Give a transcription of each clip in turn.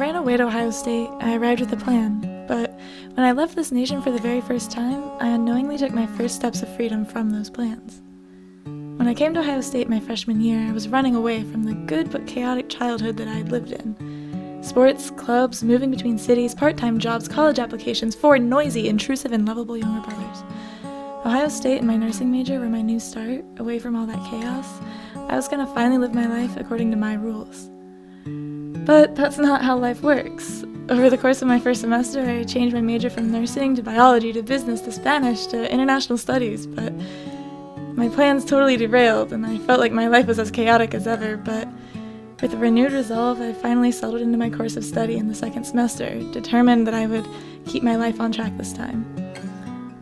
ran away to Ohio State, I arrived with a plan, but when I left this nation for the very first time, I unknowingly took my first steps of freedom from those plans. When I came to Ohio State my freshman year, I was running away from the good but chaotic childhood that I had lived in. Sports, clubs, moving between cities, part-time jobs, college applications, 4 noisy, intrusive, and lovable younger brothers. Ohio State and my nursing major were my new start. Away from all that chaos, I was going to finally live my life according to my rules. But that's not how life works. Over the course of my first semester, I changed my major from nursing to biology to business to Spanish to international studies, but my plans totally derailed, and I felt like my life was as chaotic as ever. But with a renewed resolve, I finally settled into my course of study in the second semester, determined that I would keep my life on track this time.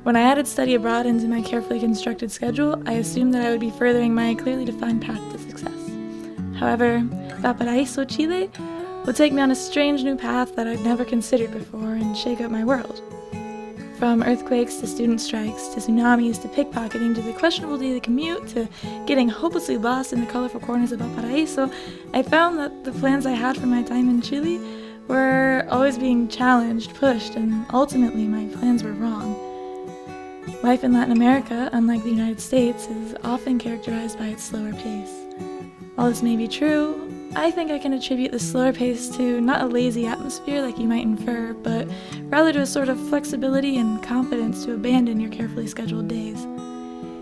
When I added study abroad into my carefully constructed schedule, I assumed that I would be furthering my clearly defined path to success. However, Valparaiso, Chile, would take me on a strange new path that I'd never considered before and shake up my world. From earthquakes to student strikes to tsunamis to pickpocketing to the questionable daily commute to getting hopelessly lost in the colorful corners of Valparaiso, I found that the plans I had for my time in Chile were always being challenged, pushed, and ultimately my plans were wrong. Life in Latin America, unlike the United States, is often characterized by its slower pace. While this may be true, I think I can attribute the slower pace to not a lazy atmosphere like you might infer, but rather to a sort of flexibility and confidence to abandon your carefully scheduled days.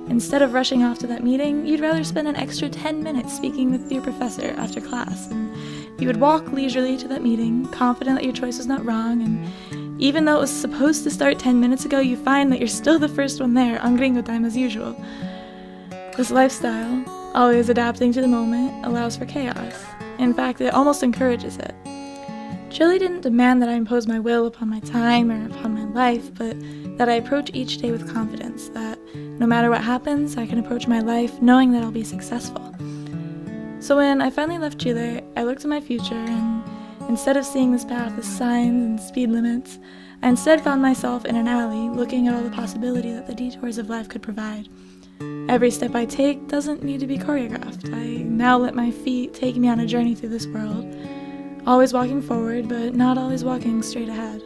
Instead of rushing off to that meeting, you'd rather spend an extra 10 minutes speaking with your professor after class, and you would walk leisurely to that meeting, confident that your choice was not wrong, and even though it was supposed to start 10 minutes ago, you find that you're still the first one there on gringo time as usual. This lifestyle, always adapting to the moment, allows for chaos. In fact, it almost encourages it. Chile didn't demand that I impose my will upon my time or upon my life, but that I approach each day with confidence, that no matter what happens, I can approach my life knowing that I'll be successful. So when I finally left Chile, I looked to my future, and instead of seeing this path with signs and speed limits, I instead found myself in an alley looking at all the possibility that the detours of life could provide. Every step I take doesn't need to be choreographed. I now let my feet take me on a journey through this world, always walking forward, but not always walking straight ahead.